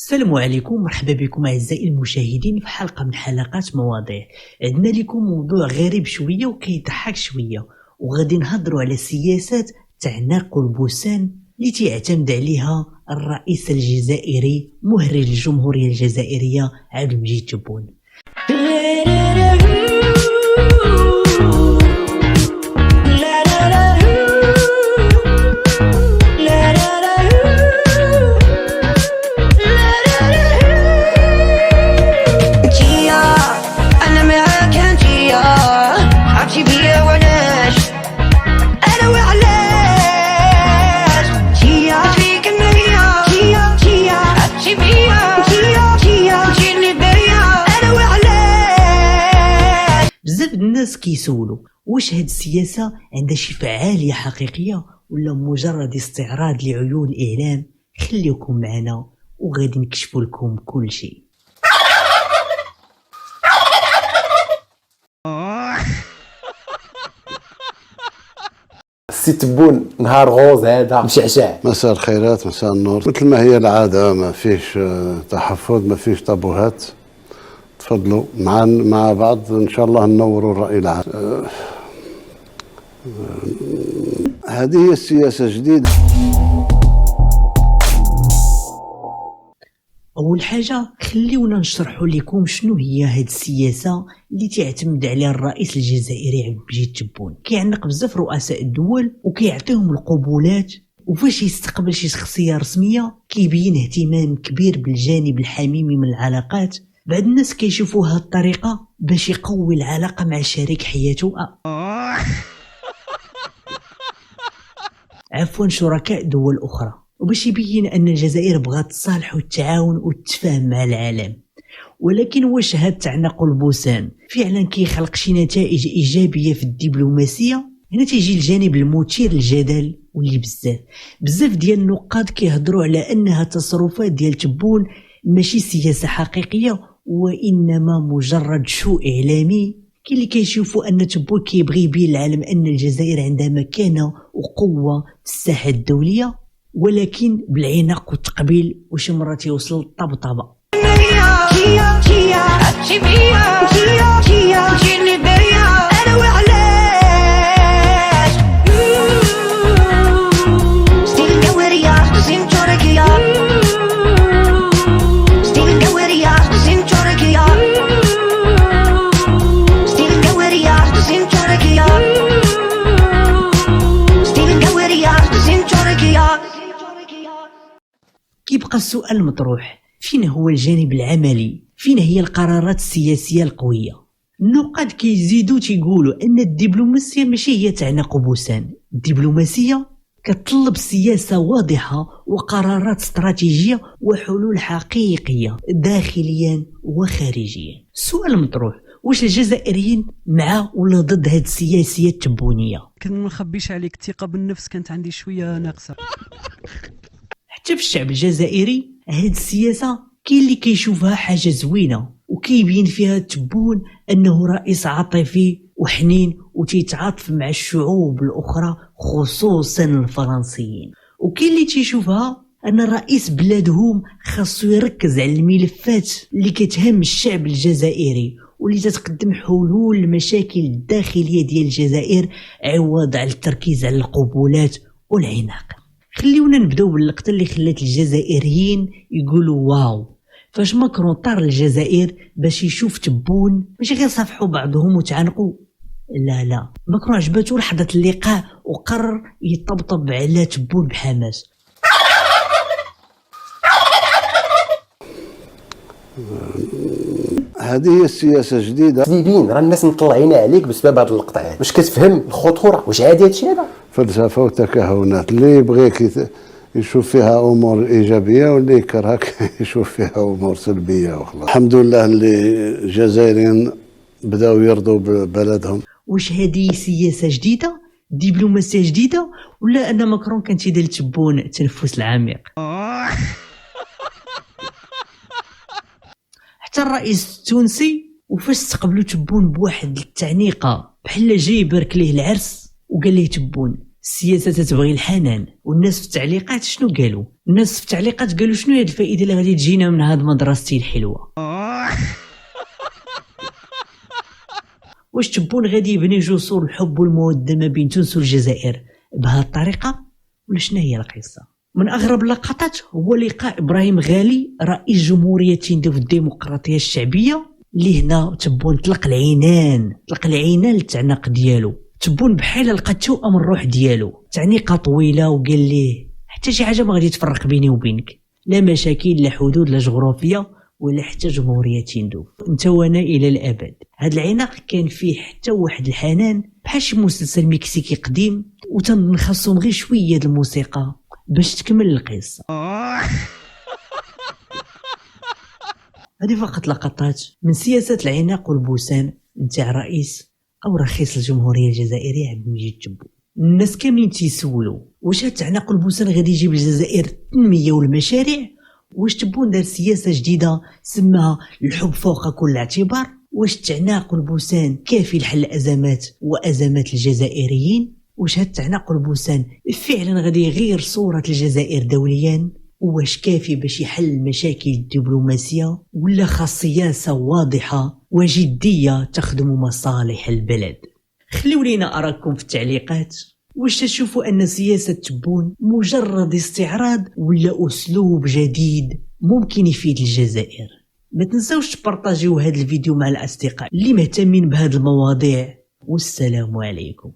السلام عليكم، مرحبا بكم اعزائي المشاهدين في حلقه من حلقات مواضيع. عندنا لكم موضوع غريب شويه وكيضحك شويه، وغادي نهضروا على سياسات تاع ناق البوسان اللي تعتمد عليها الرئيس الجزائري مهرج الجمهوريه الجزائريه عبد المجيد تبون. بزاف الناس كيسولوا واش هاد السياسة عندها شي فعالية حقيقية ولا مجرد استعراض لعيون الإعلام. خليكم معنا وغادي نكشفوا لكم كل شيء. سي تبون نهار غوز هذا مشعشع. مساء الخيرات، مساء النور. مثل ما هي العادة ما فيش تحفظ، ما فيش طابوهات. تفضلوا مع بعض ان شاء الله ننوروا الرأي العام. هذه هي السياسة الجديدة. اول حاجه خليونا نشرحوا لكم شنو هي هاد السياسه اللي تعتمد عليها الرئيس الجزائري عبد المجيد تبون. كيعنق بزاف رؤساء الدول وكيعطيهم القبولات، وفاش يستقبل شي شخصيه رسميه كيبين اهتمام كبير بالجانب الحميمي من العلاقات. بعض الناس كيشوفوا هاد الطريقه باش يقوي العلاقه مع شريك حياته عفوا شركاء دول اخرى، وباش يبين ان الجزائر بغات تصالح والتعاون والتفاهم مع العالم. ولكن واش هاد تعنق البوسان فعلا كيخلق شي نتائج ايجابيه في الدبلوماسيه؟ هنا تيجي الجانب المثير للجدل، واللي بزاف ديال النقاد كيهضروا على انها تصرفات ديال تبون ماشي سياسه حقيقيه وانما مجرد شو اعلامي. كاين اللي كيشوفوا ان تبون كيبغي يبين للعالم ان الجزائر عندها مكانه وقوه في الساحه الدوليه، ولكن بالعناق والتقبيل وشي مرات يوصل للطبطبه. كيبقى السؤال المطروح، فين هو الجانب العملي؟ فين هي القرارات السياسية القوية؟ النقاد كيزيدوا تيقولوا ان الدبلوماسية ماشي هي تعنق بوسان. الدبلوماسية كتطلب سياسة واضحة وقرارات استراتيجية وحلول حقيقية داخليا وخارجيا. السؤال المطروح، واش الجزائريين مع ولا ضد هاد السياسية التبونية؟ كان ما نخبيش عليك، الثقة بالنفس كانت عندي شوية ناقصة. حتى في الشعب الجزائري هاد السياسة كاين اللي كيشوفها حاجة زوينة وكيبين فيها تبون أنه رئيس عاطفي وحنين وتيتعاطف مع الشعوب الأخرى خصوصا الفرنسيين، وكاين اللي تيشوفها أن رئيس بلادهم خاصو يركز على الملفات اللي كتهم الشعب الجزائري واللي تتقدم حلول المشاكل الداخلية ديال الجزائر عوض على التركيز على القبولات والعناق. خليونا نبداو باللقطة اللي خلات الجزائريين يقولوا واو فاش ماكرون طار الجزائر باش يشوف تبون، ماشي غير صافحوا بعضهم وتعانقوا، لا ماكرون عجباتو لحظة اللقاء وقرر يطبطب على تبون بحماس. هذه هي السياسة الجديدة. سيدين راه الناس مطلعين عليك بسبب هذا المقطع هذا، واش كتفهم الخطورة؟ واش عادي هادشي هذا؟ فلسفة وتكهنات، اللي يبغيك يشوف فيها امور ايجابيه واللي يكرهك يشوف فيها امور سلبيه وخلاص. الحمد لله اللي الجزائريين بداو يرضوا ببلدهم. واش هذه سياسه جديده، دبلوماسيه جديده، ولا ان ماكرون كان تيدير تبون التنفس العميق؟ حتى الرئيس التونسي وفاش استقبلوا تبون بواحد التعنيقه بحال جاي يبارك ليه العرس وقال ليه تبون السياسه تتبغي الحنان. والناس في التعليقات شنو قالوا؟ الناس في التعليقات قالوا شنو هي الفائده اللي غادي تجينا من هاد مدرستي الحلوه؟ واش تبون غادي يبني جسور الحب والموده ما بين تونس والجزائر بهذه الطريقه ولا شنو هي القصه؟ من اغرب اللقطات هو لقاء ابراهيم غالي رئيس جمهوريه تندوف الديمقراطيه الشعبيه، اللي هنا تبون طلق العينان للتعناق ديالو. تبون بحال لقى توأم الروح ديالو، تعنيقه طويله وقال ليه حتى شي حاجه ما غادي تفرق بيني وبينك، لا مشاكل لا حدود لا جغرافيا ولا حتى جمهوريه تندوف، انت وانا الى الابد. هذا العناق كان فيه حتى واحد الحنان بحال شي مسلسل مكسيكي قديم، وتنخصهم غير شويه د الموسيقى باش تكمل القصه. هذه فقط لقطات من سياسه العناق والبوسان نتاع رئيس او رئيس الجمهوريه الجزائريه عبد المجيد تبون. الناس كاملين تيسولوا واش هاد العناق والبوسان غادي يجيب للجزائر التنميه والمشاريع؟ واش تبون دار سياسه جديده سماها الحب فوق كل اعتبار؟ واش التعناق والبوسان كافي لحل الازمات وازمات الجزائريين؟ واش هاد التعناق والبوسان فعلا غادي يغير صوره الجزائر دوليا؟ واش كافي باش يحل المشاكل الدبلوماسيه ولا خاص سياسه واضحه وجديه تخدم مصالح البلد؟ خليو لينا اراكم في التعليقات. واش تشوفوا ان سياسه تبون مجرد استعراض ولا اسلوب جديد ممكن يفيد الجزائر؟ ما تنساوش تبارطاجيو هذا الفيديو مع الاصدقاء اللي مهتمين بهذه المواضيع، والسلام عليكم.